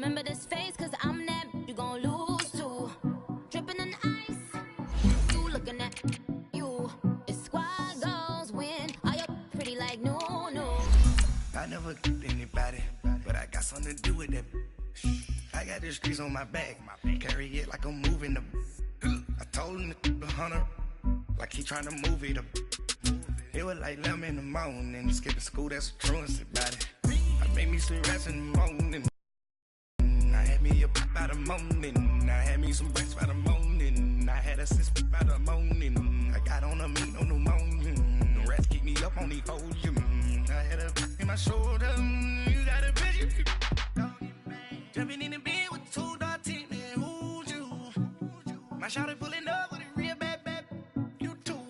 Remember this face, cause I'm that you gon' lose to. Dripping in ice, you looking at you. It's squad goals win. All your pretty like no. I never anybody, but I got something to do with that. I got the streets on my back, carry it like I'm moving the. I told him the 100, like he trying to move it up. It was like 11 in the morning, skipping school, that's a truancy about it. I made me some rest in the morning. I had me a by the morning. I had me some breaks by the morning. I had a six by the morning. I got on a meat on the morning. The rats keep me up on the podium. I had a in my shoulder. You got a bitch. Jumping in the bed with 2 dark teeth. And who's you? My shawty pulling up with a real bad. You too.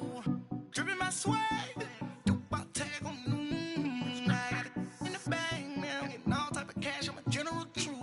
Dripping my swag. Do my tag on. I got it in the bag now. Getting all type of cash. I'm a general true.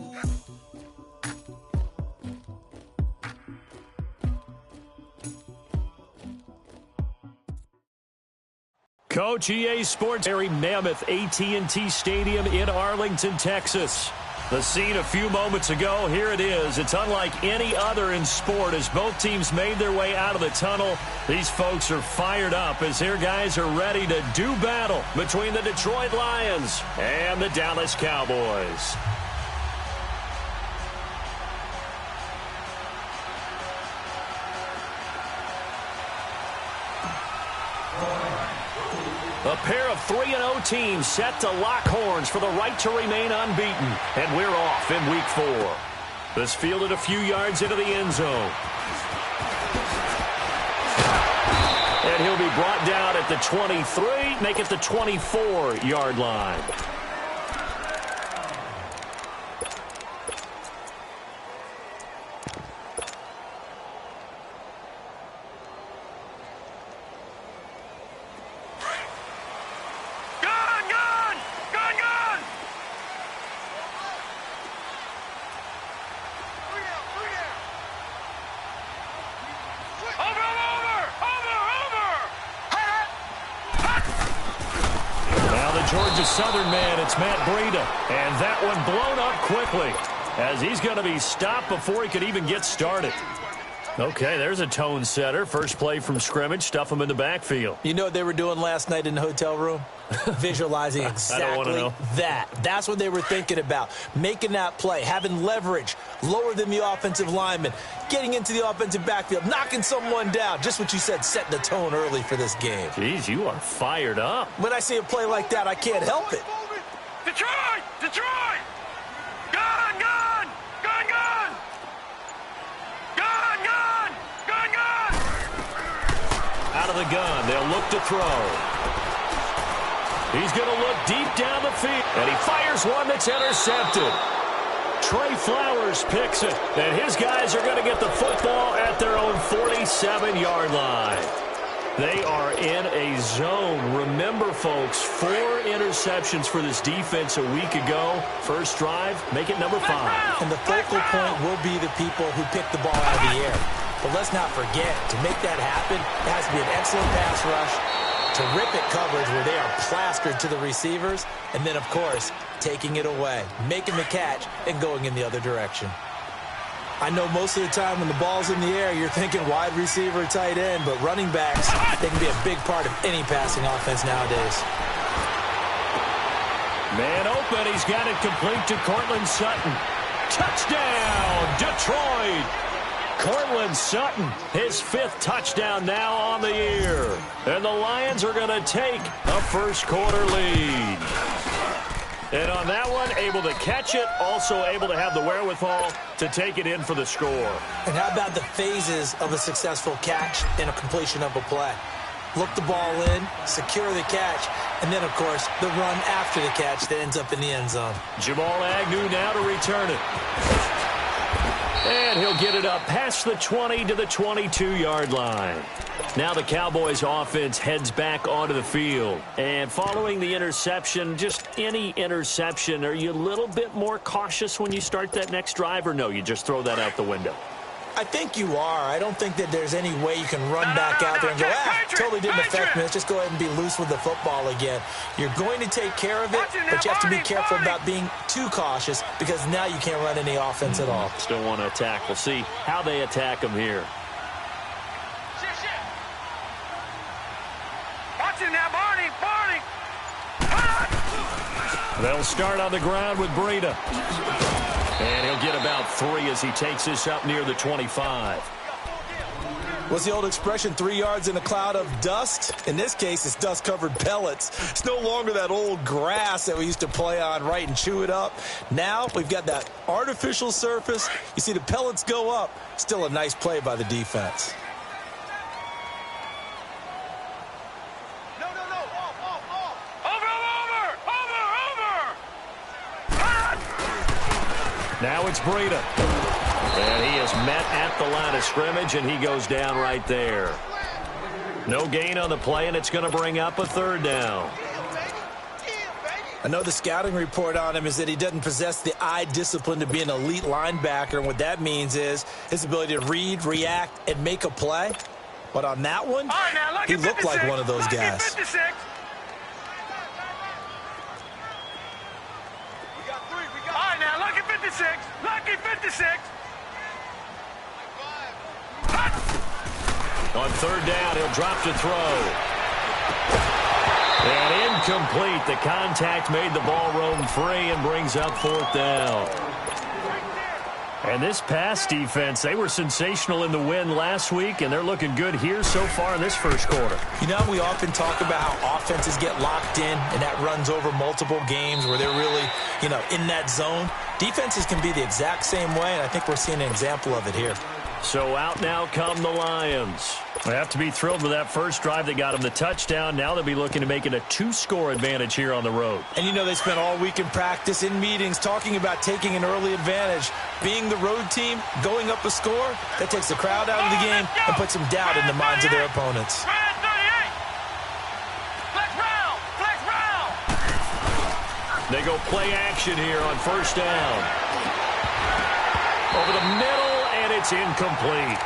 Coach, EA Sports, very mammoth AT&T Stadium in Arlington, Texas. The scene a few moments ago, here it is. It's unlike any other in sport as both teams made their way out of the tunnel. These folks are fired up as their guys are ready to do battle between the Detroit Lions and the Dallas Cowboys. A pair of 3-0 teams set to lock horns for the right to remain unbeaten. And we're off in Week 4. This fielded a few yards into the end zone. And he'll be brought down at the 23, make it the 24-yard line. Georgia Southern man, it's Matt Breida. And that one blown up quickly as he's going to be stopped before he could even get started. Okay, there's a tone setter. First play from scrimmage, stuff him in the backfield. You know what they were doing last night in the hotel room? Visualizing exactly that. That's what they were thinking about. Making that play, having leverage, lower than the offensive lineman, getting into the offensive backfield, knocking someone down. Just what you said, setting the tone early for this game. Jeez, you are fired up. When I see a play like that, I can't help it. Detroit! Detroit! Gun! Gun! Gun! Gun! Gun! Gun! Gun! Gun! Out of the gun, they'll look to throw. He's going to look deep down the field, and he fires one that's intercepted. Trey Flowers picks it, and his guys are going to get the football at their own 47-yard line. They are in a zone. Remember, folks, 4 interceptions for this defense a week ago. First drive, make it number 5. And the focal point will be the people who pick the ball out of the air. But let's not forget, to make that happen, it has to be an excellent pass rush, terrific coverage where they are plastered to the receivers, and then, of course, taking it away, making the catch, and going in the other direction. I know most of the time when the ball's in the air, you're thinking wide receiver, tight end, but running backs, they can be a big part of any passing offense nowadays. Man open, he's got it complete to Cortland Sutton. Touchdown, Detroit! Cortland Sutton, his 5th touchdown now on the year. And the Lions are going to take a first-quarter lead. And on that one, able to catch it, also able to have the wherewithal to take it in for the score. And how about the phases of a successful catch and a completion of a play? Look the ball in, secure the catch, and then, of course, the run after the catch that ends up in the end zone. Jamal Agnew now to return it. And he'll get it up past the 20 to the 22-yard line. Now the Cowboys offense heads back onto the field. And following the interception, just any interception, are you a little bit more cautious when you start that next drive, or no, you just throw that out the window? I think you are. I don't think that there's any way you can run back out there and go, totally didn't affect me. Let's just go ahead and be loose with the football again. You're going to take care of it, but you have to be careful about being too cautious because now you can't run any offense at all. Still want to attack. We'll see how they attack him here. Watching now, Barney. They'll start on the ground with Breida. And he'll get about 3 as he takes this up near the 25. What's the old expression, 3 yards in a cloud of dust? In this case, it's dust-covered pellets. It's no longer that old grass that we used to play on, right, and chew it up. Now we've got that artificial surface. You see the pellets go up. Still a nice play by the defense. Now it's Breida. And he is met at the line of scrimmage, and he goes down right there. No gain on the play, and it's going to bring up a 3rd down. I know the scouting report on him is that he doesn't possess the eye discipline to be an elite linebacker, and what that means is his ability to read, react, and make a play. But on that one, he looked like one of those guys. Lucky 56. On 3rd down, he'll drop to throw. And incomplete. The contact made the ball roam free and brings up 4th down. And this pass defense, they were sensational in the win last week, and they're looking good here so far in this first quarter. You know, we often talk about how offenses get locked in, and that runs over multiple games where they're really, in that zone. Defenses can be the exact same way, and I think we're seeing an example of it here. So out now come the Lions. They have to be thrilled with that first drive that got them the touchdown. Now they'll be looking to make it a 2-score advantage here on the road. And they spent all week in practice, in meetings, talking about taking an early advantage. Being the road team, going up a score, that takes the crowd out of the game and puts some doubt in the minds of their opponents. They go play action here on 1st down. Over the middle, and it's incomplete.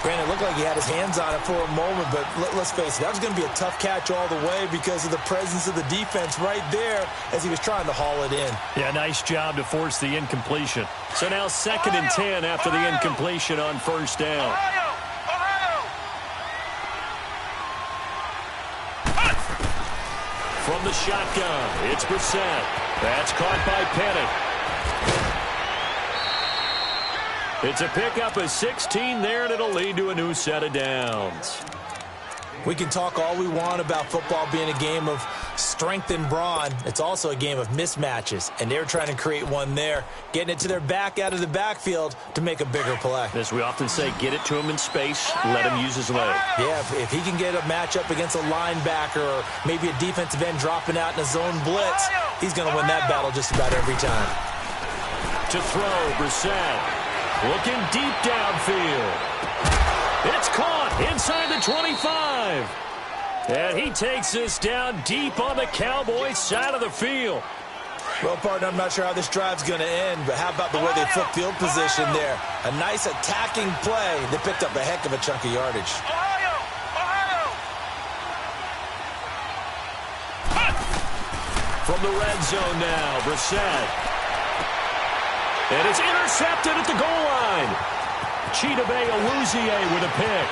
Granted, it looked like he had his hands on it for a moment, but let's face it, that was going to be a tough catch all the way because of the presence of the defense right there as he was trying to haul it in. Yeah, nice job to force the incompletion. So now 2nd and 10 after the incompletion on 1st down. From the shotgun, it's Brissett. That's caught by Pettit. It's a pickup of 16 there, and it'll lead to a new set of downs. We can talk all we want about football being a game of strength and brawn. It's also a game of mismatches, and they're trying to create one there, getting it to their back out of the backfield to make a bigger play. As we often say, get it to him in space, let him use his leg. Yeah, if he can get a matchup against a linebacker or maybe a defensive end dropping out in a zone blitz, he's going to win that battle just about every time. To throw, Brissett. Looking deep downfield. It's caught inside the 25. And he takes this down deep on the Cowboys' side of the field. Well, partner, I'm not sure how this drive's going to end, but how about the way they flip field position there? A nice attacking play that picked up a heck of a chunk of yardage. From the red zone now, Brissett. And it's intercepted at the goal line. Chidobe Awuzie with a pick.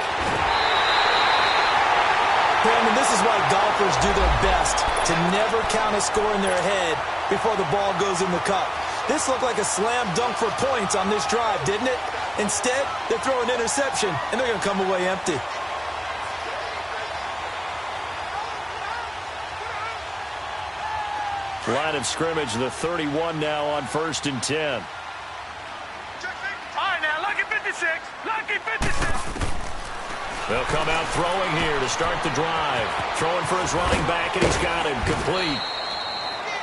Brandon, this is why golfers do their best to never count a score in their head before the ball goes in the cup. This looked like a slam dunk for points on this drive, didn't it? Instead, they throw an interception, and they're going to come away empty. Line of scrimmage, the 31 now on 1st and 10. Lucky 56. They'll come out throwing here to start the drive. Throwing for his running back, and he's got him complete.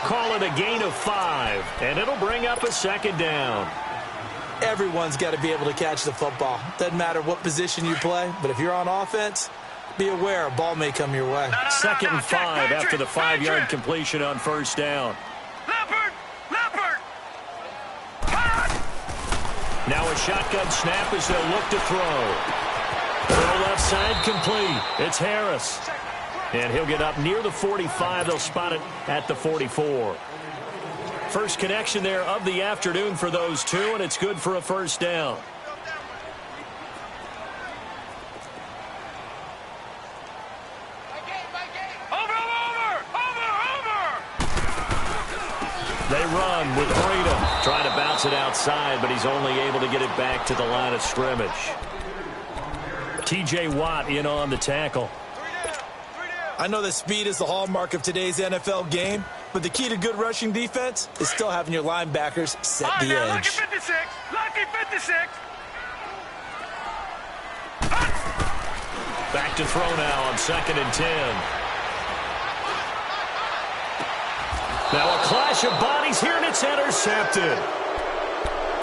Call it a gain of 5, and it'll bring up a 2nd down. Everyone's got to be able to catch the football. Doesn't matter what position you play, but if you're on offense, be aware a ball may come your way. 2nd and 5 after the 5-yard completion on 1st down. Now a shotgun snap as they'll look to throw. Throw left side complete. It's Harris. And he'll get up near the 45. They'll spot it at the 44. First connection there of the afternoon for those two, and it's good for a first down. They run with Breida. Trying to bounce it outside, but he's only able to get it back to the line of scrimmage. T.J. Watt in on the tackle. I know that speed is the hallmark of today's NFL game, but the key to good rushing defense is still having your linebackers set the edge. Lucky 56. Lucky 56. Back to throw now on 2nd and 10. Now a clash of bodies here, and it's intercepted.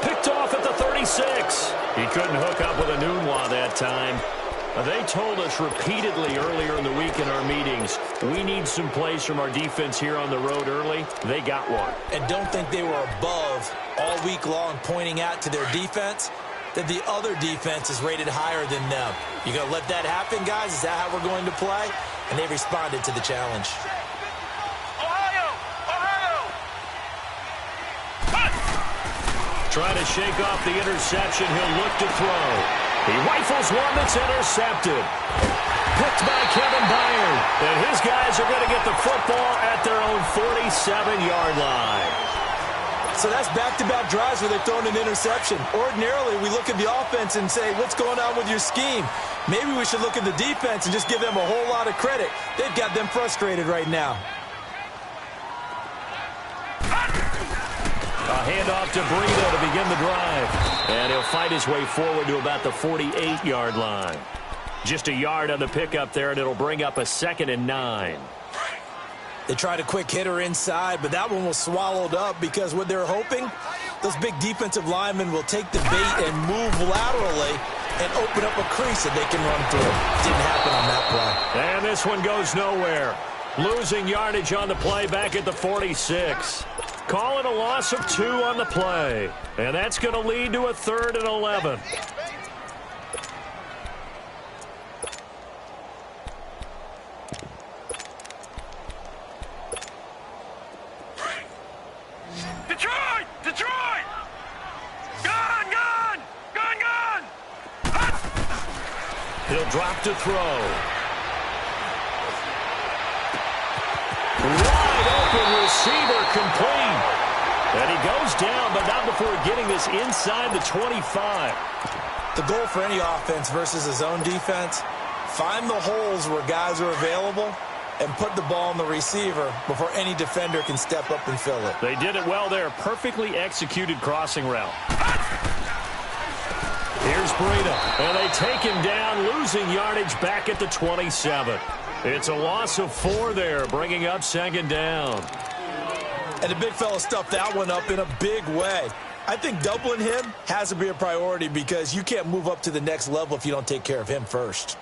Picked off at the 36. He couldn't hook up with a Nunwa that time. They told us repeatedly earlier in the week in our meetings, we need some plays from our defense here on the road early. They got one. And don't think they were above all week long pointing out to their defense that the other defense is rated higher than them. You going to let that happen, guys? Is that how we're going to play? And they responded to the challenge. Trying to shake off the interception. He'll look to throw. He rifles one that's intercepted. Picked by Kevin Byard. And his guys are going to get the football at their own 47-yard line. So that's back-to-back drives where they've thrown an interception. Ordinarily, we look at the offense and say, what's going on with your scheme? Maybe we should look at the defense and just give them a whole lot of credit. They've got them frustrated right now. A handoff to Breida to begin the drive. And he'll fight his way forward to about the 48-yard line. Just a yard on the pickup there, and it'll bring up a 2nd and 9. They tried a quick hitter inside, but that one was swallowed up because what they're hoping, those big defensive linemen will take the bait and move laterally and open up a crease that they can run through. Didn't happen on that play. And this one goes nowhere. Losing yardage on the play back at the 46. Calling a loss of 2 on the play. And that's going to lead to a 3rd and 11. Detroit! Detroit! Gun! Gun! Gun! Gun! He'll drop to throw. Wide open receiver complete. And he goes down, but not before getting this inside the 25. The goal for any offense versus a zone defense, find the holes where guys are available and put the ball on the receiver before any defender can step up and fill it. They did it well there. Perfectly executed crossing route. Here's Breida, and they take him down, losing yardage back at the 27. It's a loss of 4 there, bringing up 2nd down. And the big fella stuffed that one up in a big way. I think doubling him has to be a priority because you can't move up to the next level if you don't take care of him first.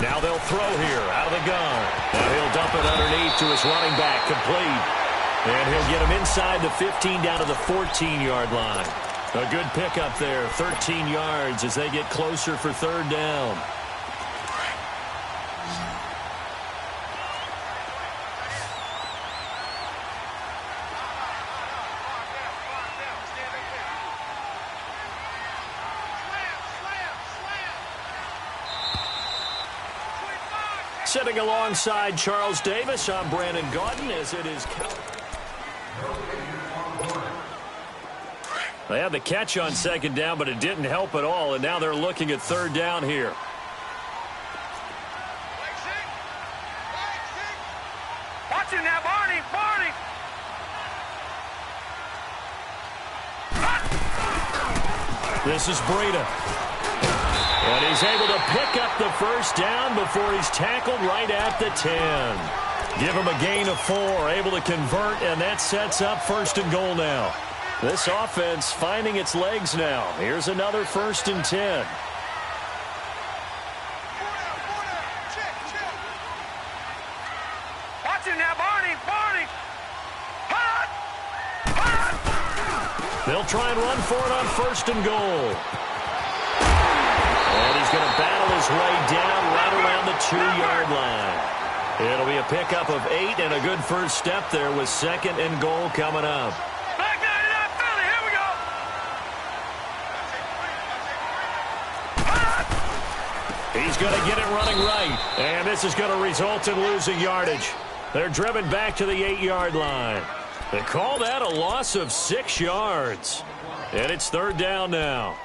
Now they'll throw here out of the gun. Now he'll dump it underneath to his running back, complete. And he'll get him inside the 15 down to the 14-yard line. A good pickup there, 13 yards as they get closer for 3rd down. Sitting alongside Charles Davis, I'm Brandon Gaudin as it is. They had the catch on 2nd down, but it didn't help at all, and now they're looking at 3rd down here. Watch him now, Barney! Barney! This is Breida. And he's able to pick up the first down before he's tackled right at the 10. Give him a gain of 4, able to convert, and that sets up 1st and goal now. This offense finding its legs now. Here's another 1st and 10. They'll try and run for it on 1st and goal. And he's going to battle his way down right around the 2-yard line. It'll be a pickup of 8 and a good first step there with 2nd and goal coming up. Back 99 Philly, here we go. He's going to get it running right. And this is going to result in losing yardage. They're driven back to the 8-yard line. They call that a loss of 6 yards. And it's 3rd down now.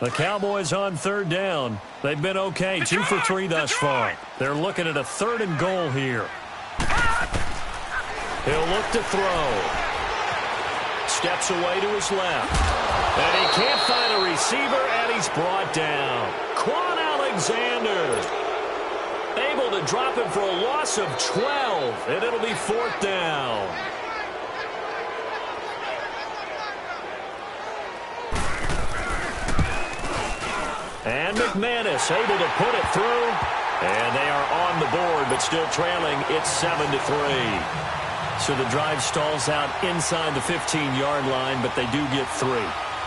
The Cowboys on 3rd down. They've been okay, 2 for 3 thus far. They're looking at a 3rd and goal here. He'll look to throw. Steps away to his left. And he can't find a receiver, and he's brought down. Quan Alexander able to drop him for a loss of 12, and it'll be 4th down. And McManus able to put it through. And they are on the board, but still trailing. It's 7-3. So the drive stalls out inside the 15-yard line, but they do get 3.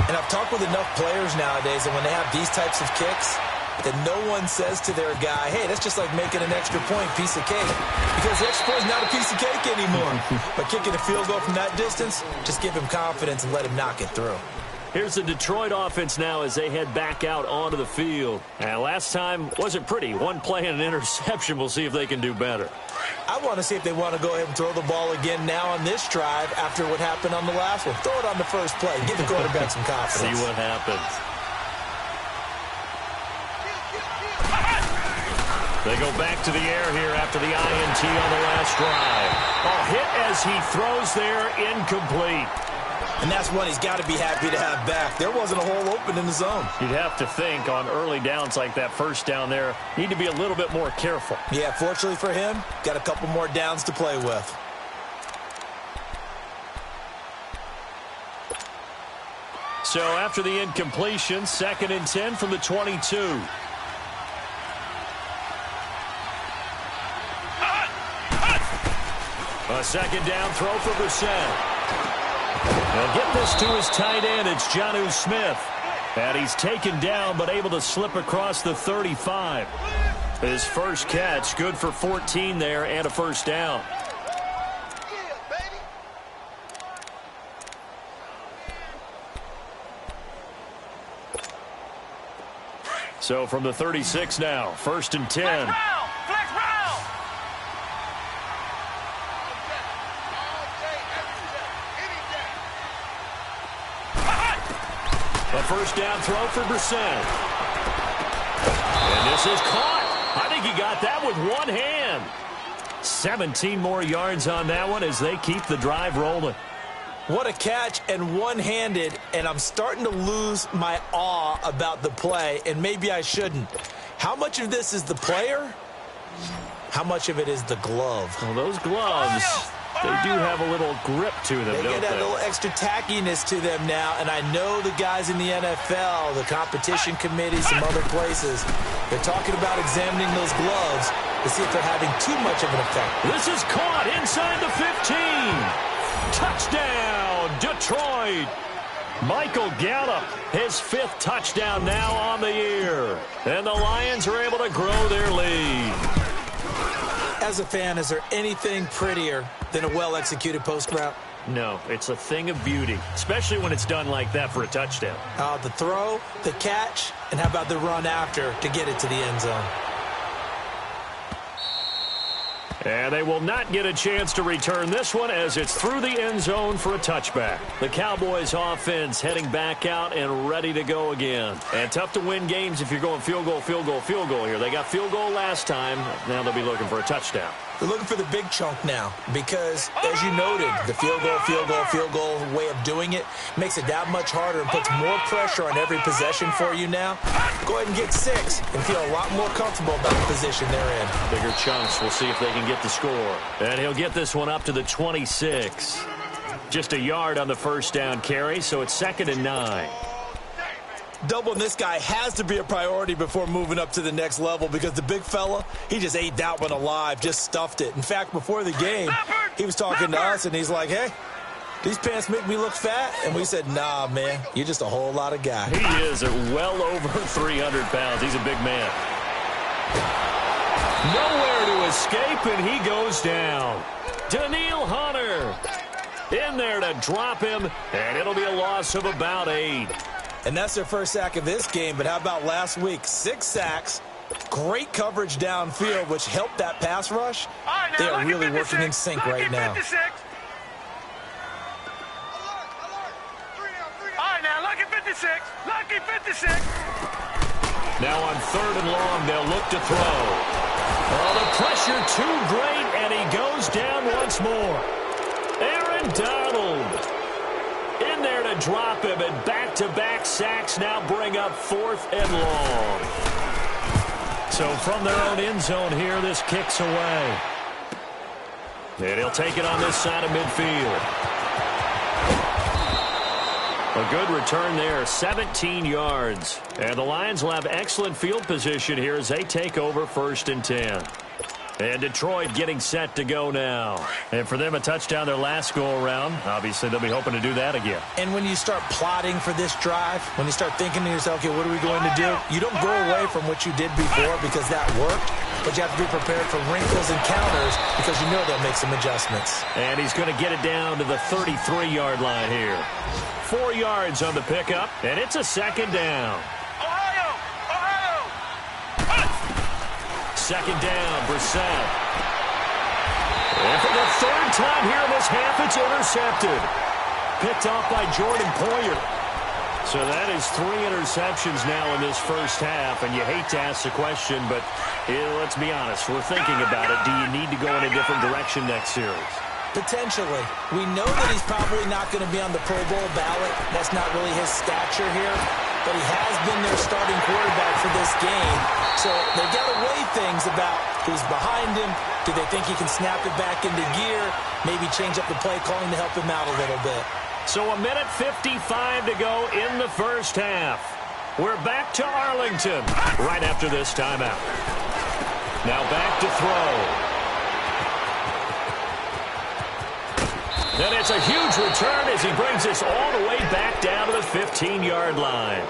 And I've talked with enough players nowadays, and when they have these types of kicks, that no one says to their guy, hey, that's just like making an extra point, piece of cake. Because the extra point is not a piece of cake anymore. But kicking a field goal from that distance, just give him confidence and let him knock it through. Here's the Detroit offense now as they head back out onto the field. And last time wasn't pretty. 1 play and an interception. We'll see if they can do better. I want to see if they want to go ahead and throw the ball again now on this drive after what happened on the last one. Throw it on the first play. Give the quarterback some confidence. See what happens. They go back to the air here after the INT on the last drive. A hit as he throws there, incomplete. And that's one he's got to be happy to have back. There wasn't a hole open in the zone. You'd have to think on early downs like that, first down there, need to be a little bit more careful. Yeah, fortunately for him, got a couple more downs to play with. So after the incompletion, 2nd and 10 from the 22. A 2nd down throw for Brissett. They'll get this to his tight end. It's Jonnu Smith. And he's taken down but able to slip across the 35. His first catch, good for 14 there and a first down. So from the 36 now, 1st and 10. Flex round. A first down throw for Brissett. And this is caught. I think he got that with one hand. 17 more yards on that one as they keep the drive rolling. What a catch and one-handed, and I'm starting to lose my awe about the play, and maybe I shouldn't. How much of this is the player? How much of it is the glove? Well, those gloves, they do have a little grip to them, They don't get that they? little extra tackiness to them now, and I know the guys in the NFL, the competition committee, some other places, they're talking about examining those gloves to see if they're having too much of an effect. This is caught inside the 15. Touchdown, Detroit. Michael Gallup, his 5th touchdown now on the year. And the Lions are able to grow their lead. As a fan, is there anything prettier than a well-executed post route? No, it's a thing of beauty, especially when it's done like that for a touchdown. The throw, the catch, and how about the run after to get it to the end zone? And they will not get a chance to return this one as it's through the end zone for a touchback. The Cowboys offense heading back out and ready to go again. And tough to win games if you're going field goal, field goal, field goal here. They got field goal last time. Now they'll be looking for a touchdown. They're looking for the big chunk now because, as you noted, the field goal way of doing it makes it that much harder and puts more pressure on every possession for you now. Go ahead and get 6 and feel a lot more comfortable about the position they're in. Bigger chunks. We'll see if they can get the score. And he'll get this one up to the 26. Just a yard on the first down carry, so it's 2nd and 9. Doubling this guy has to be a priority before moving up to the next level because the big fella, he just ate that one alive, just stuffed it. In fact, before the game, he was talking to us, and he's like, hey, these pants make me look fat. And we said, nah, man, you're just a whole lot of guy. He is at well over 300 pounds. He's a big man. Nowhere to escape, and he goes down. Daniil Hunter in there to drop him, and it'll be a loss of about 8. And that's their first sack of this game, but how about last week? 6 sacks, great coverage downfield, which helped that pass rush. Right, they are really working in sync right now. 56. All right, now, lucky 56. Lucky 56. Now on 3rd and long, they'll look to throw. Oh, the pressure too great, and he goes down once more. Aaron Donald in there to drop him, and back-to-back sacks now bring up 4th and long. So from their own end zone here, this kicks away. And he'll take it on this side of midfield. A good return there, 17 yards. And the Lions will have excellent field position here as they take over 1st and 10. And Detroit getting set to go now. And for them, a touchdown their last go-around. Obviously, they'll be hoping to do that again. And when you start plotting for this drive, when you start thinking to yourself, okay, what are we going to do? You don't go away from what you did before because that worked, but you have to be prepared for wrinkles and counters because you know they'll make some adjustments. And he's going to get it down to the 33-yard line here. 4 yards on the pickup, and it's a 2nd down. Second down, Brissett. And for the 3rd time here in this half, it's intercepted. Picked off by Jordan Poyer. So that is 3 interceptions now in this first half, and you hate to ask the question, but let's be honest, we're thinking about it. Do you need to go in a different direction next series? Potentially. We know that he's probably not going to be on the Pro Bowl ballot. That's not really his stature here. But he has been their starting quarterback for this game. So they've got to weigh things about who's behind him. Do they think he can snap it back into gear? Maybe change up the play calling to help him out a little bit. So a minute 55 to go in the first half. We're back to Arlington right after this timeout. Now back to throw. And it's a huge return as he brings us all the way back down to the 15-yard line.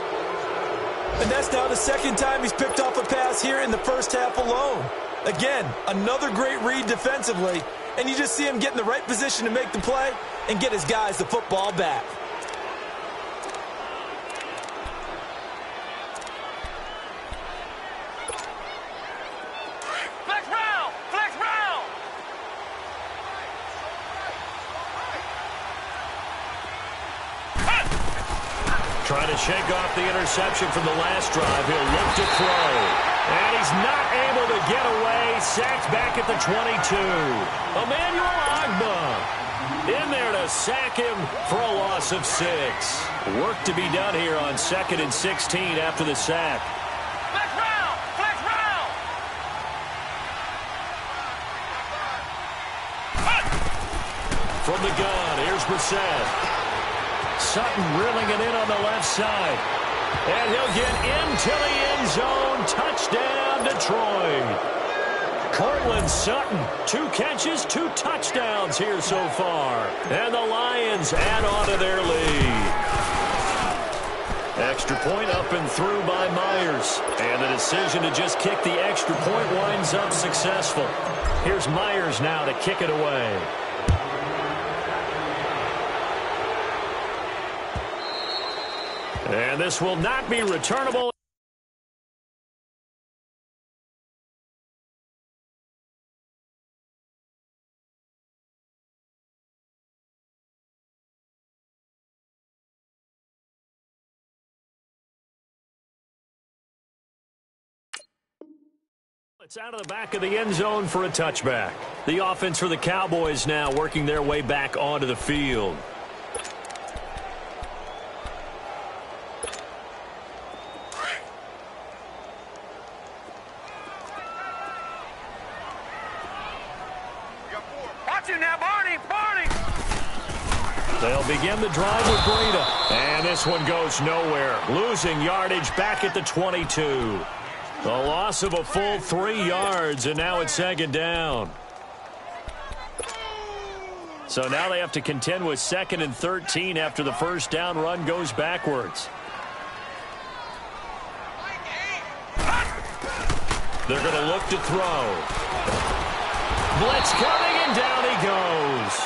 And that's now the 2nd time he's picked off a pass here in the first half alone. Again, another great read defensively, and you just see him get in the right position to make the play and get his guys the football back. Flex round! Flex round! Trying to shake off the interception from the last drive. He'll look to throw. And he's not able to get away. Sacked back at the 22. Emmanuel Ogbah in there to sack him for a loss of 6. Work to be done here on 2nd and 16 after the sack. Flex round! Flex round! From the gun, here's Brissett. Sutton reeling it in on the left side. And he'll get into the end zone. Touchdown, Detroit. Cortland Sutton, 2 catches, 2 touchdowns here so far. And the Lions add on to their lead. Extra point up and through by Myers. And the decision to just kick the extra point winds up successful. Here's Myers now to kick it away. And this will not be returnable. It's out of the back of the end zone for a touchback. The offense for the Cowboys now working their way back onto the field. Watch it now, Barney! Barney! They'll begin the drive with Breida. And this one goes nowhere. Losing yardage back at the 22. A loss of a full 3 yards, and now it's second down. So now they have to contend with 2nd and 13 after the first down run goes backwards. They're going to look to throw. Blitz coming, and down he goes.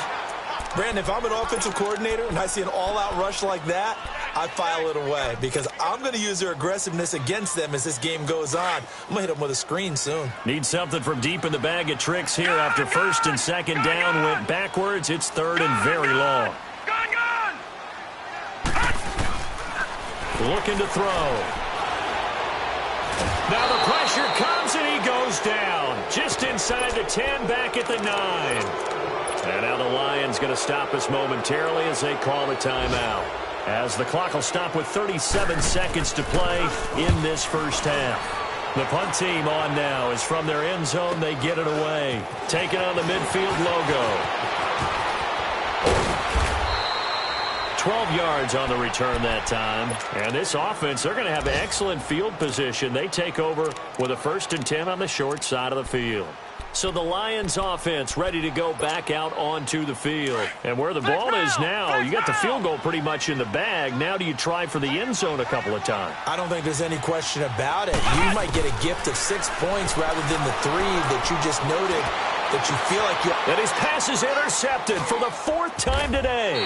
Brandon, if I'm an offensive coordinator and I see an all-out rush like that, I file it away because I'm going to use their aggressiveness against them as this game goes on. I'm going to hit them with a screen soon. Need something from deep in the bag of tricks here after 1st and 2nd down went backwards. It's 3rd and very long. Looking to throw. Now the pressure comes and he goes down. Just inside the 10, back at the 9. And now the Lions going to stop us momentarily as they call a timeout. As the clock will stop with 37 seconds to play in this first half. The punt team on now is from their end zone. They get it away. Taking on the midfield logo. 12 yards on the return that time. And this offense, they're going to have excellent field position. They take over with a 1st and 10 on the short side of the field. So the Lions offense ready to go back out onto the field. And where the ball is now, you got the field goal pretty much in the bag. Now do you try for the end zone a couple of times? I don't think there's any question about it. You might get a gift of 6 points rather than the 3 that you just noted that you feel like you... And his pass is intercepted for the 4th time today.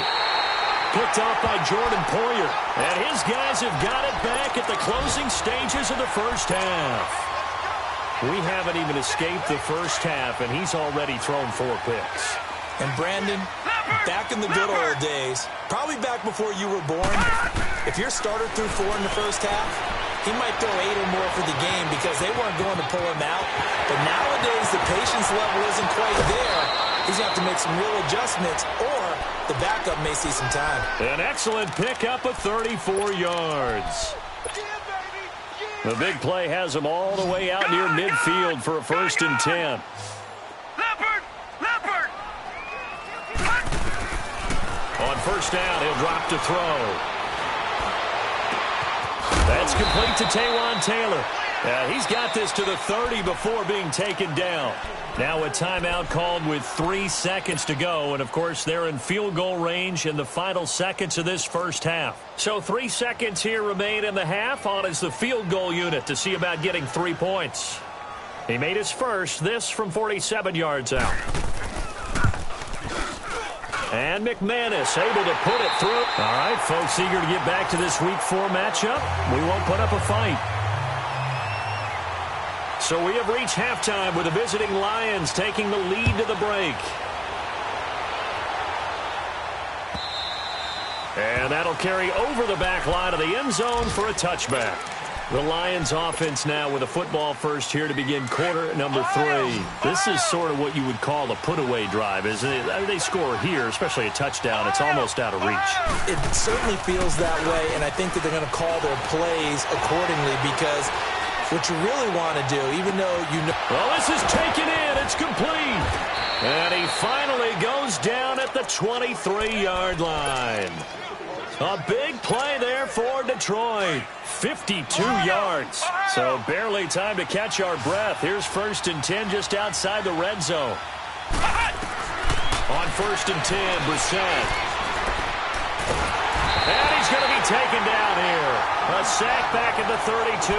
Picked off by Jordan Poyer. And his guys have got it back at the closing stages of the first half. We haven't even escaped the first half, and he's already thrown 4 picks. And Brandon, back in the good old days, probably back before you were born, if your starter threw 4 in the first half, he might throw 8 or more for the game because they weren't going to pull him out. But nowadays, the patience level isn't quite there. He's going to have to make some real adjustments, or the backup may see some time. An excellent pickup of 34 yards. The big play has him all the way out near midfield for a 1st and 10. Leopard! On 1st down, he'll drop to throw. That's complete to Taywan Taylor. He's got this to the 30 before being taken down. Now a timeout called with 3 seconds to go. And, of course, they're in field goal range in the final seconds of this first half. So 3 seconds here remain in the half. On is the field goal unit to see about getting 3 points. He made his first, this from 47 yards out. And McManus able to put it through. All right, folks, eager to get back to this Week 4 matchup. We won't put up a fight. So we have reached halftime with the visiting Lions taking the lead to the break. And that'll carry over the back line of the end zone for a touchback. The Lions offense now with a football first here to begin quarter number 3. This is sort of what you would call a put-away drive, isn't it? They score here, especially a touchdown. It's almost out of reach. It certainly feels that way, and I think that they're going to call their plays accordingly because what you really want to do, even though you know... Well, this is taken in. It's complete. And he finally goes down at the 23-yard line. A big play there for Detroit. 52 yards. So barely time to catch our breath. Here's 1st and 10 just outside the red zone. On 1st and 10, Brissett. And he's going to be taken down here. A sack back at the 32.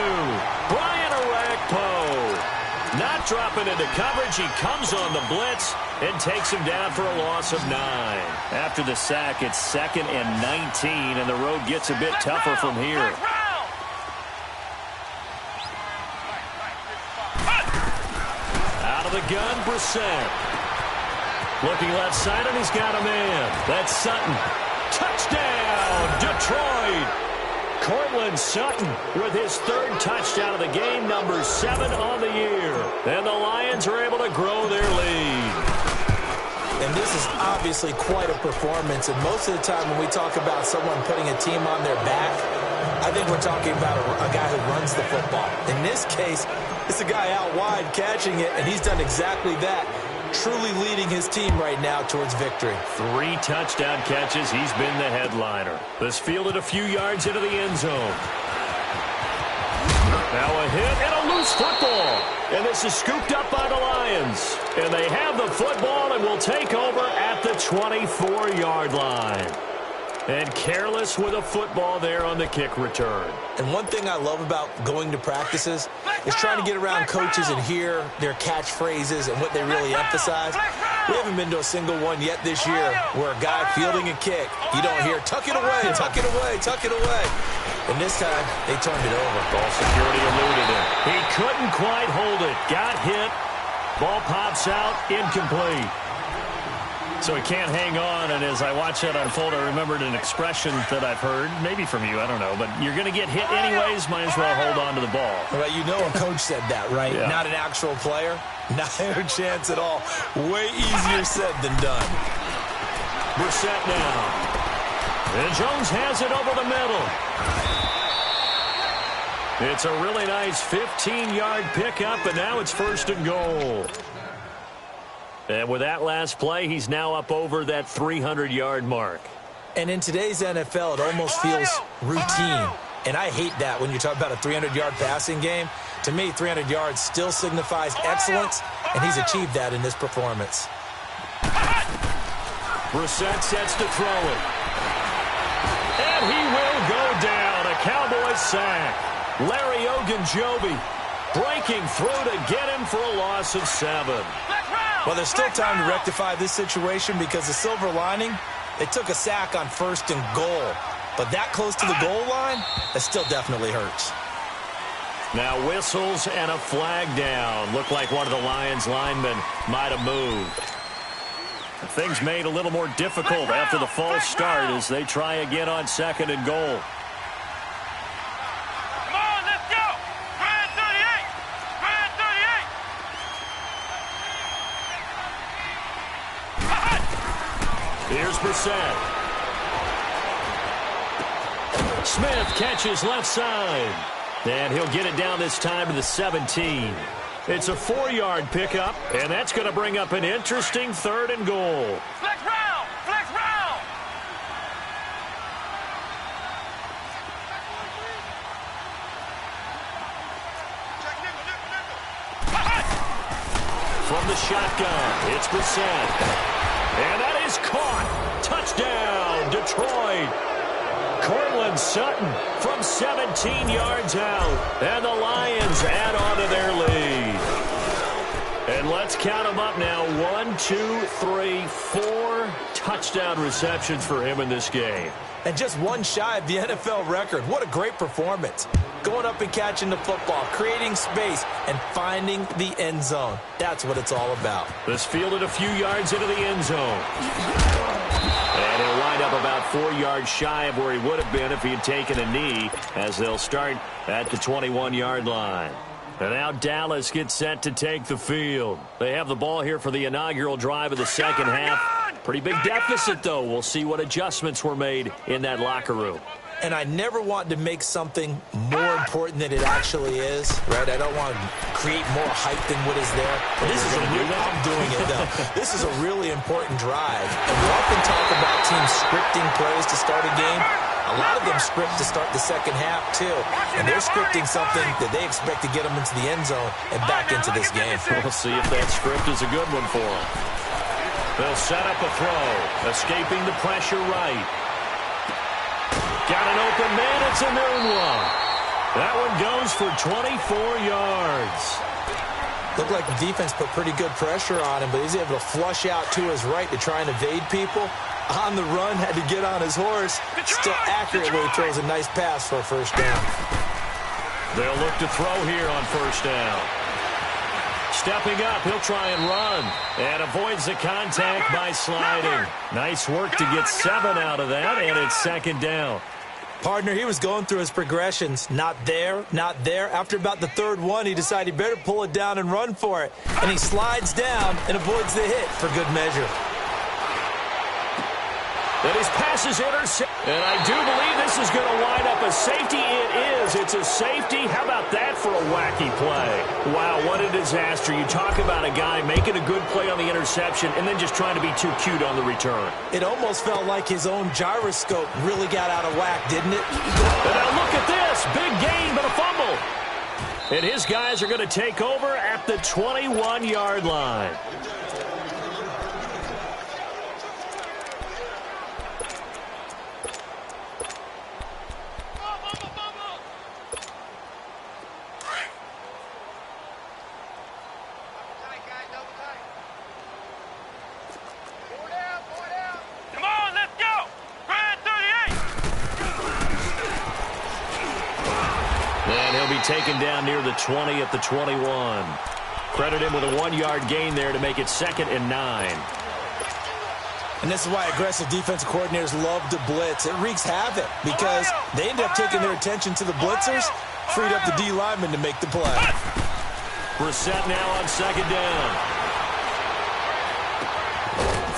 Brian Orakpo not dropping into coverage. He comes on the blitz and takes him down for a loss of 9. After the sack, it's 2nd and 19, and the road gets a bit tougher from here. Out of the gun, Brissett. Looking left side, and he's got a man. That's Sutton. Touchdown, Detroit. Cortland Sutton with his 3rd touchdown of the game, number 7 on the year. And the Lions are able to grow their lead. And this is obviously quite a performance. And most of the time when we talk about someone putting a team on their back, I think we're talking about a guy who runs the football. In this case, it's a guy out wide catching it, and he's done exactly that. truly leading his team right now towards victory. 3 touchdown catches. He's been the headliner. This fielded a few yards into the end zone. Now a hit and a loose football. And this is scooped up by the Lions. And they have the football and will take over at the 24-yard line. And careless with a football there on the kick return. And one thing I love about going to practices is trying to get around coaches and hear their catchphrases and what they really emphasize. We haven't been to a single one yet this year where a guy fielding a kick, you don't hear, tuck it away, tuck it away, tuck it away. And this time, they turned it over. Ball security eluded him. He couldn't quite hold it. Got hit. Ball pops out, incomplete. So he can't hang on, and as I watch that unfold, I remembered an expression that I've heard, maybe from you, I don't know, but you're going to get hit anyways, might as well hold on to the ball. Well, you know a coach said that, right? Yeah. Not an actual player. Not a chance at all. Way easier said than done. Brissett now. And Jones has it over the middle. It's a really nice 15-yard pickup, and now it's 1st and goal. And with that last play, he's now up over that 300-yard mark. And in today's NFL, it almost feels routine. And I hate that when you talk about a 300-yard passing game. To me, 300 yards still signifies excellence, and he's achieved that in this performance. Brissett sets to throw it. And he will go down. A Cowboys sack. Larry Ogunjobi breaking through to get him for a loss of 7. Well, there's still time to rectify this situation because the silver lining, they took a sack on 1st and goal. But that close to the goal line, that still definitely hurts. Now whistles and a flag down. Looked like one of the Lions linemen might have moved. Things made a little more difficult after the false start as they try again on 2nd and goal. Here's Brissett. Smith catches left side. And he'll get it down this time to the 17. It's a 4-yard pickup, and that's going to bring up an interesting 3rd and goal. Flex round! Flex round! From the shotgun, it's Brissett. And that is caught. Touchdown, Detroit. Cortland Sutton from 17 yards out. And the Lions add on to their lead. And let's count them up now. 1, 2, 3, 4 touchdown receptions for him in this game. And just one shy of the NFL record. What a great performance. Going up and catching the football, creating space, and finding the end zone. That's what it's all about. This fielded a few yards into the end zone. And he'll wind up about 4 yards shy of where he would have been if he had taken a knee, as they'll start at the 21-yard line. And now Dallas gets set to take the field. They have the ball here for the inaugural drive of the second half. Pretty big deficit, though. We'll see what adjustments were made in that locker room. And I never want to make something more important than it actually is, right? I don't want to create more hype than what is there. But this is a real, I'm doing it, though. This is a really important drive. And we often talk about teams scripting plays to start a game. A lot of them script to start the second half, too. And they're scripting something that they expect to get them into the end zone and back into this game. We'll see if that script is a good one for them. They'll set up a throw, escaping the pressure right. Got an open man, it's a noon one. That one goes for 24 yards. Looked like the defense put pretty good pressure on him, but he's able to flush out to his right to try and evade people. On the run, had to get on his horse. Still accurately throws a nice pass for a first down. They'll look to throw here on first down. Stepping up, he'll try and run. And avoids the contact by sliding. Nice work to get 7 out of that, and it's second down. Partner, he was going through his progressions. Not there, not there. After about the third one, he decided he better pull it down and run for it. And he slides down and avoids the hit for good measure. And his pass is intercepted. And I do believe this is going to wind up a safety. It is. It's a safety. How about that for a wacky play? Wow, what a disaster. You talk about a guy making a good play on the interception and then just trying to be too cute on the return. It almost felt like his own gyroscope really got out of whack, didn't it? And now look at this. Big gain, but a fumble. And his guys are going to take over at the 21-yard line. Taken down near the 20 at the 21. Credit him with a 1-yard gain there to make it 2nd and 9. And this is why aggressive defensive coordinators love to blitz. It wreaks havoc because they end up taking their attention to the blitzers, freed up the D lineman to make the play. Brissett now on 2nd down.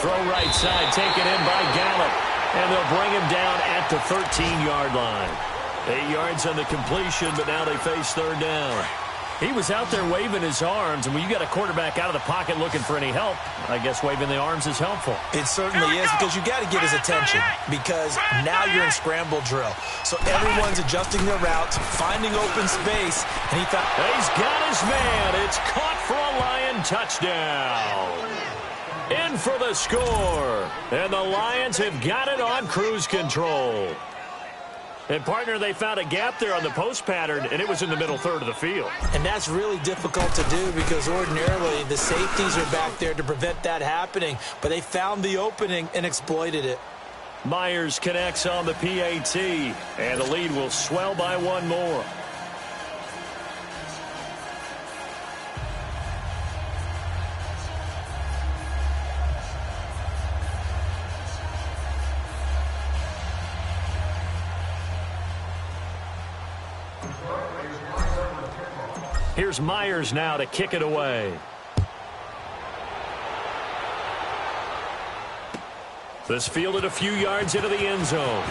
Throw right side, taken in by Gallup. And they'll bring him down at the 13-yard line. 8 yards on the completion, but now they face 3rd down. He was out there waving his arms, and when you got a quarterback out of the pocket looking for any help, I guess waving the arms is helpful. It certainly is, because you got to get his attention, because now you're in scramble drill. So everyone's adjusting their routes, finding open space, and he thought, he's got his man. It's caught for a Lion touchdown. In for the score, and the Lions have got it on cruise control. And, partner, they found a gap there on the post pattern, and it was in the middle third of the field. And that's really difficult to do because ordinarily the safeties are back there to prevent that happening. But they found the opening and exploited it. Myers connects on the PAT, and the lead will swell by 1 more. Here's Myers now to kick it away. This fielded a few yards into the end zone.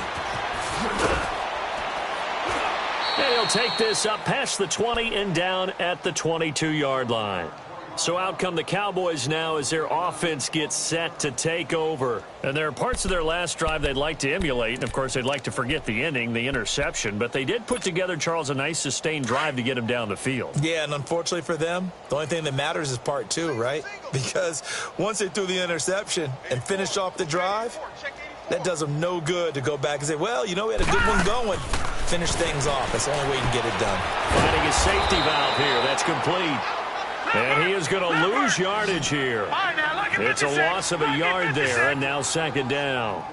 And he'll take this up past the 20 and down at the 22-yard line. So out come the Cowboys now as their offense gets set to take over. And there are parts of their last drive they'd like to emulate. And, of course, they'd like to forget the ending, the interception. But they did put together, Charles, a nice sustained drive to get him down the field. Yeah, and unfortunately for them, the only thing that matters is part 2, right? Because once they threw the interception and finished off the drive, that does them no good to go back and say, well, you know, we had a good one going. Finish things off. That's the only way you can get it done. Finding a safety valve here. That's complete. And he is going to lose yardage here. It's a loss of a yard there, and now 2nd down.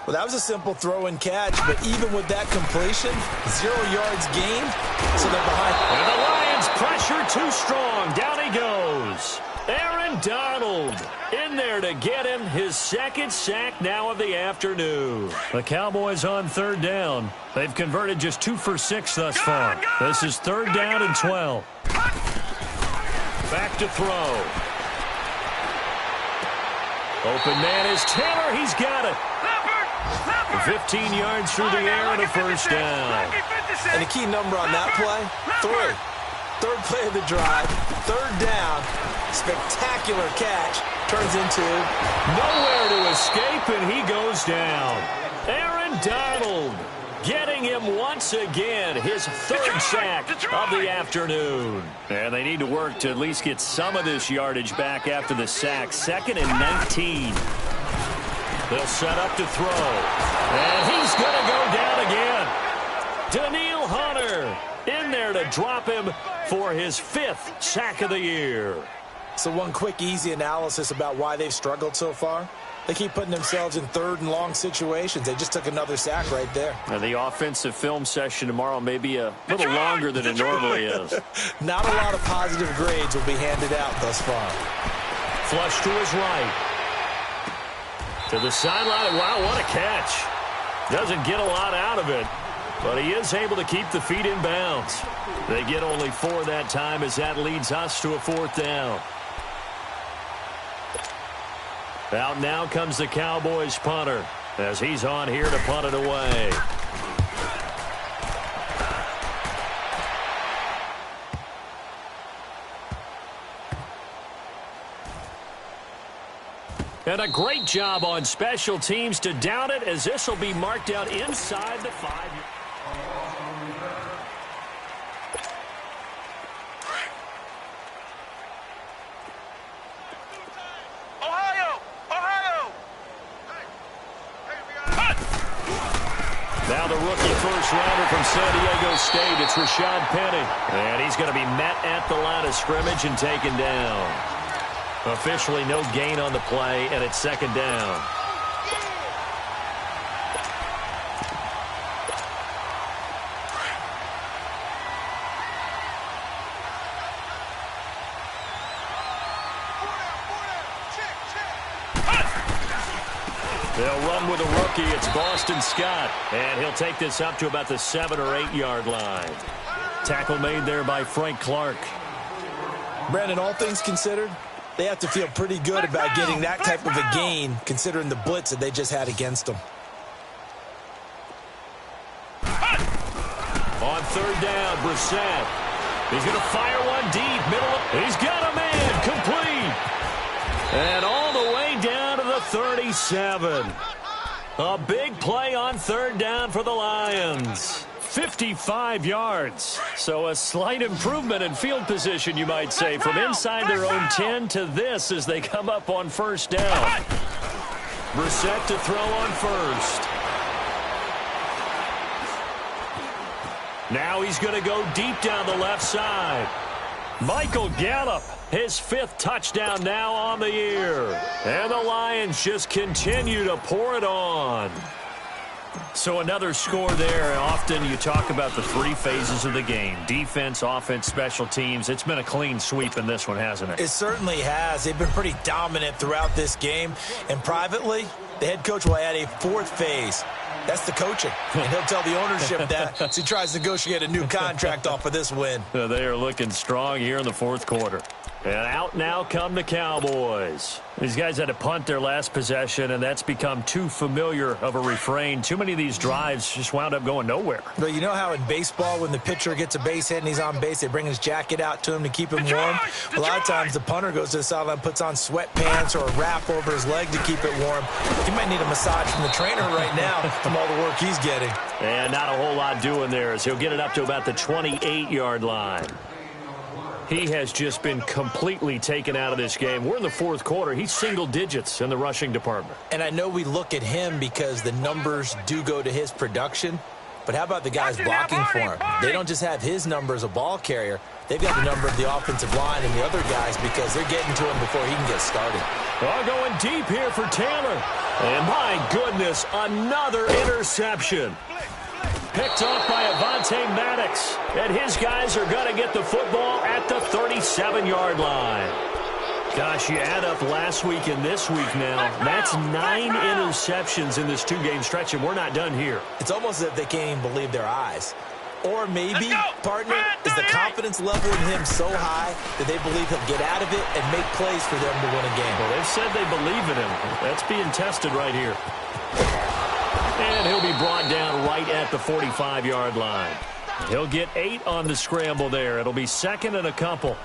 Well, that was a simple throw and catch, but even with that completion, 0 yards gained, so they're behind. And the Lions pressure too strong. Down he goes. Aaron Donald in there to get him his 2nd sack now of the afternoon. The Cowboys on 3rd down. They've converted just 2 for 6 thus far. This is 3rd down and 12. Back to throw. Open man is Taylor. He's got it. 15 yards through the air and a 1st down. And the key number on that play, 3. 3rd play of the drive, 3rd down, spectacular catch, turns into nowhere to escape, and he goes down. Aaron Donald getting him once again, his 3rd sack of the afternoon. And they need to work to at least get some of this yardage back after the sack. 2nd and 19. They'll set up to throw. And he's going to go down again. Daniil Hunter in there to drop him for his 5th sack of the year. So one quick, easy analysis about why they've struggled so far. They keep putting themselves in 3rd and long situations. They just took another sack right there. Now the offensive film session tomorrow may be a little longer than it normally is. Not a lot of positive grades will be handed out thus far. Flush to his right. To the sideline. Wow, what a catch. Doesn't get a lot out of it, but he is able to keep the feet in bounds. They get only 4 that time as that leads us to a 4th down. Out now comes the Cowboys punter. as he's on here to punt it away. And a great job on special teams to down it, as this will be marked out inside the 5. Ohio! Ohio! Now the rookie first rounder from San Diego State, it's Rashad Penny. And he's going to be met at the line of scrimmage and taken down. Officially no gain on the play, and it's second down. They'll run with a rookie. It's Boston Scott, and he'll take this up to about the 7 or 8 yard line. Tackle made there by Frank Clark. Brandon, all things considered, they have to feel pretty good about getting that type of a gain, considering the blitz that they just had against them. On third down, Brissett. He's going to fire one deep. He's got a man. Complete. And all the way down to the 37. A big play on third down for the Lions. 55 yards. So a slight improvement in field position, you might say, from inside their own 10 to this as they come up on first down. Brissett to throw on first. Now he's going to go deep down the left side. Michael Gallup, his 5th touchdown now on the year. And the Lions just continue to pour it on. So another score there. Often you talk about the 3 phases of the game. Defense, offense, special teams. It's been a clean sweep in this one, hasn't it? It certainly has. They've been pretty dominant throughout this game. And privately, the head coach will add a 4th phase. That's the coaching. And he'll tell the ownership that as he tries to negotiate a new contract off of this win. They are looking strong here in the 4th quarter. And out now come the Cowboys. These guys had to punt their last possession, and that's become too familiar of a refrain. Too many of these drives just wound up going nowhere. But you know how in baseball, when the pitcher gets a base hit and he's on base, they bring his jacket out to him to keep him warm? A lot of times the punter goes to the sideline, puts on sweatpants or a wrap over his leg to keep it warm. He might need a massage from the trainer right now from all the work he's getting. And not a whole lot doing there as he'll get it up to about the 28-yard line. He has just been completely taken out of this game. We're in the 4th quarter. He's single digits in the rushing department. And I know we look at him because the numbers do go to his production. But how about the guys blocking for him? They don't just have his number as a ball carrier. They've got the number of the offensive line and the other guys because they're getting to him before he can get started. Oh, going deep here for Taylor. And my goodness, another interception. Picked off by Avonte Maddox. And his guys are going to get the football at the 37-yard line. Gosh, you add up last week and this week now. That's 9 interceptions in this 2-game stretch, and we're not done here. It's almost as if they can't even believe their eyes. Or maybe, partner, is the confidence level in him so high that they believe he'll get out of it and make plays for them to win a game. Well, they've said they believe in him. That's being tested right here. And he'll be brought down right at the 45-yard line. He'll get 8 on the scramble there. It'll be 2nd and a couple.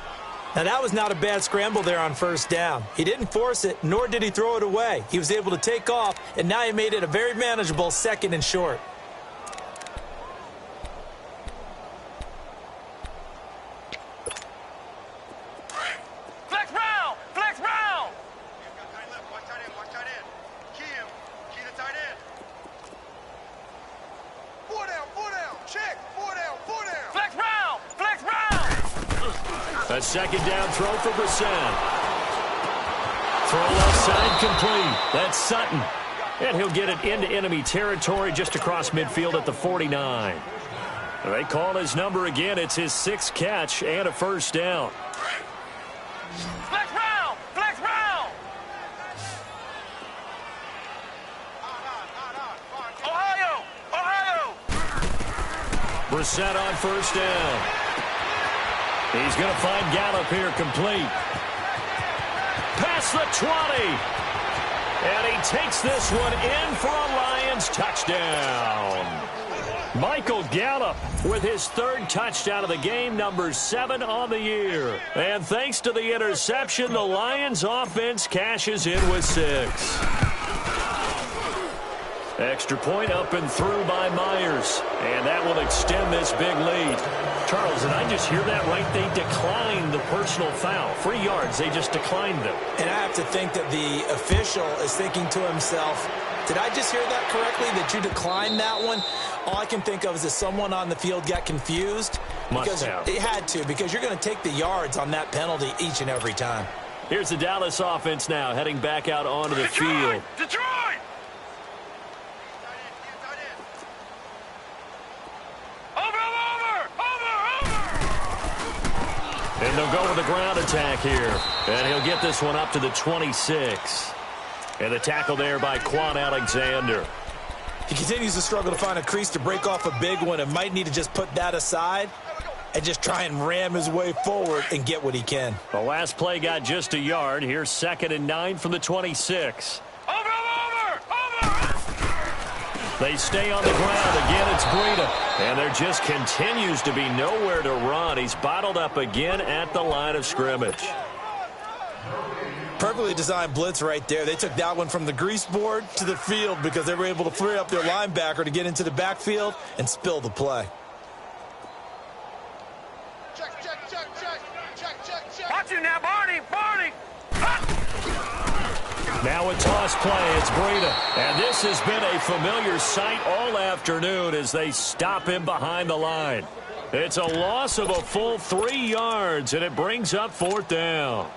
Now, that was not a bad scramble there on first down. He didn't force it, nor did he throw it away. He was able to take off, and now he made it a very manageable 2nd and short. A 2nd down throw for Brissett. Throw left side complete. That's Sutton. And he'll get it into enemy territory just across midfield at the 49. They call his number again. It's his 6th catch and a first down. Flex round! Flex round! Ohio! Ohio! Brissett on first down. He's going to find Gallup here complete. Past the 20. And he takes this one in for a Lions touchdown. Michael Gallup with his third touchdown of the game, number 7 on the year. And thanks to the interception, the Lions offense cashes in with 6. Extra point up and through by Myers. And that will extend this big lead. Charles, did I just hear that right? They declined the personal foul. 3 yards, they just declined them. And I have to think that the official is thinking to himself, did I just hear that correctly, that you declined that one? All I can think of is that someone on the field got confused. Must have. It had to, because you're going to take the yards on that penalty each and every time. Here's the Dallas offense now, heading back out onto the field. Detroit! And they'll go with the ground attack here. And he'll get this one up to the 26. And the tackle there by Quan Alexander. He continues to struggle to find a crease to break off a big one and might need to just put that aside and just try and ram his way forward and get what he can. The last play got just a yard. Here's 2nd and 9 from the 26. Over! They stay on the ground. Again, it's Breida. And there just continues to be nowhere to run. He's bottled up again at the line of scrimmage. Perfectly designed blitz right there. They took that one from the grease board to the field because they were able to free up their linebacker to get into the backfield and spill the play. Watch you now, Barney! Now a toss play. It's Breida. And this has been a familiar sight all afternoon as they stop him behind the line. It's a loss of a full 3 yards, and it brings up 4th down.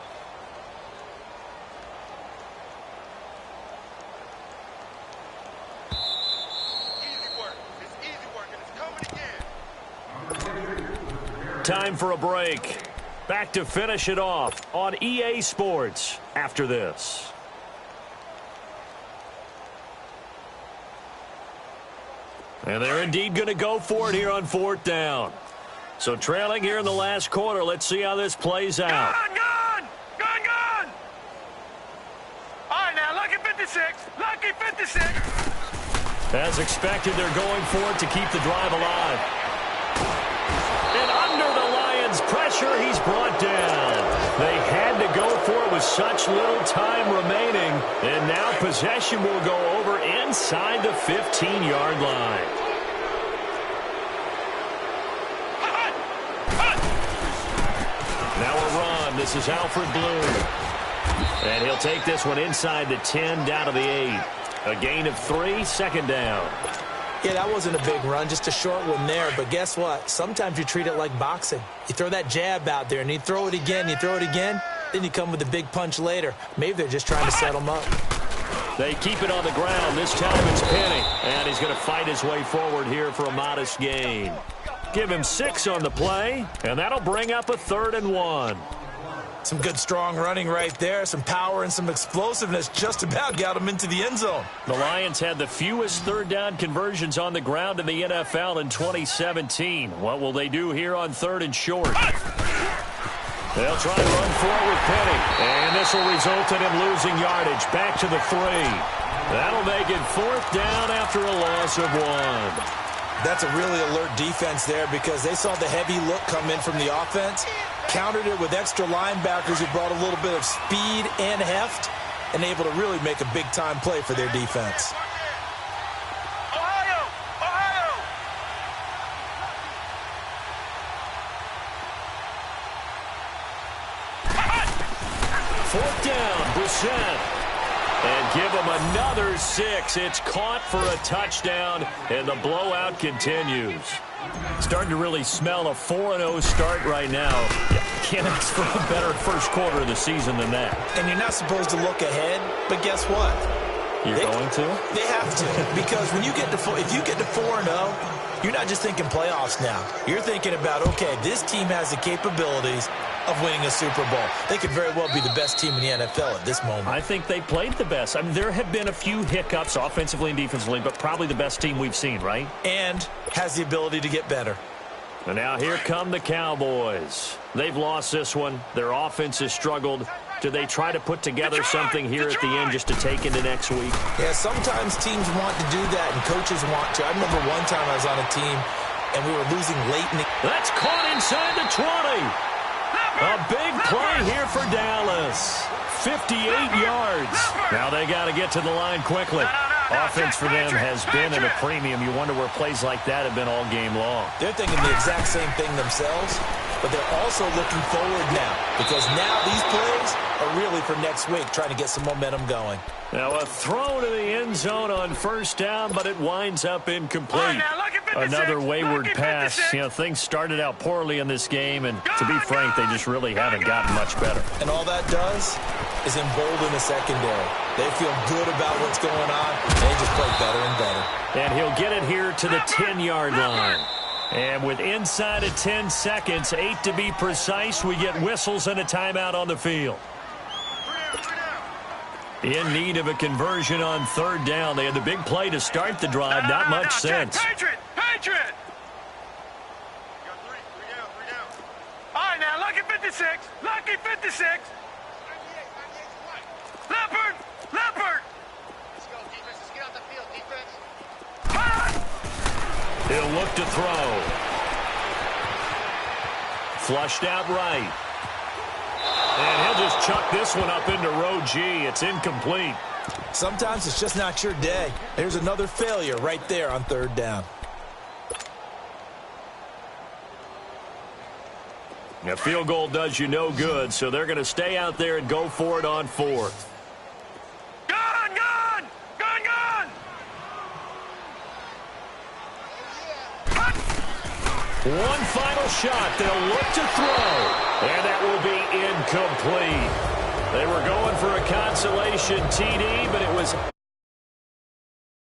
Time for a break. Back to finish it off on EA Sports after this. And they're indeed going to go for it here on 4th down. So trailing here in the last quarter. Let's see how this plays out. Gun! All right, now, lucky 56. As expected, they're going for it to keep the drive alive. And under the Lions' pressure, he's brought down. They had to go for it with such little time remaining. And now possession will go over inside the 15-yard line. Now a run. This is Alfred Blue. And he'll take this one inside the 10, down to the 8. A gain of 3, 2nd down. Yeah, that wasn't a big run, just a short one there. But guess what? Sometimes you treat it like boxing. You throw that jab out there, and you throw it again, then you come with a big punch later. Maybe they're just trying to set him up. They keep it on the ground. This time it's Penny. And he's going to fight his way forward here for a modest gain. Give him 6 on the play, and that'll bring up a 3rd and 1. Some good, strong running right there. Some power and some explosiveness just about got him into the end zone. The Lions had the fewest 3rd down conversions on the ground in the NFL in 2017. What will they do here on 3rd and short? They'll try and run for it with Penny. And this will result in him losing yardage. Back to the 3. That'll make it 4th down after a loss of 1. That's a really alert defense there because they saw the heavy look come in from the offense, countered it with extra linebackers who brought a little bit of speed and heft, and able to really make a big-time play for their defense. Ohio! 4th down, Brissett. And give him another 6. It's caught for a touchdown, and the blowout continues. Starting to really smell a 4-0 start right now. Can't ask for a better first quarter of the season than that. And you're not supposed to look ahead, but guess what? You're going to? They have to, because when you get to if you get to 4-0, you're not just thinking playoffs now. You're thinking about, okay, this team has the capabilities of winning a Super Bowl. They could very well be the best team in the NFL at this moment. I think they played the best. I mean, there have been a few hiccups offensively and defensively, but probably the best team we've seen, right? And has the ability to get better. And now here come the Cowboys. They've lost this one. Their offense has struggled Do they try to put together something here at the end just to take into next week? Yeah, sometimes teams want to do that, and coaches want to. I remember one time I was on a team, and we were losing late in the... That's caught inside the 20. A big play here for Dallas. 58 yards. Now they got to get to the line quickly. Offense for them has been at a premium. You wonder where plays like that have been all game long. They're thinking the exact same thing themselves, but they're also looking forward now, because now these plays are really for next week, trying to get some momentum going. Now a throw to the end zone on first down, but it winds up incomplete. Another wayward pass. You know, things started out poorly in this game, and to be frank, they just really haven't gotten much better. And all that does is embolden the secondary. They feel good about what's going on, and they just play better and better. And he'll get it here to the 10-yard line. And with inside of 10 seconds, 8 to be precise, we get whistles and a timeout on the field. In need of a conversion on third down. They had the big play to start the drive. Not much sense. Patriot! All right, now, lucky 56. Lucky 56. Leopard! Let's go, defense. Let's get out the field, defense. He'll look to throw. Flushed out right. And he'll just chuck this one up into row G. It's incomplete. Sometimes it's just not your day. There's another failure right there on third down. A field goal does you no good, so they're going to stay out there and go for it on fourth. One final shot. They'll look to throw. And that will be incomplete. They were going for a consolation TD, but it was...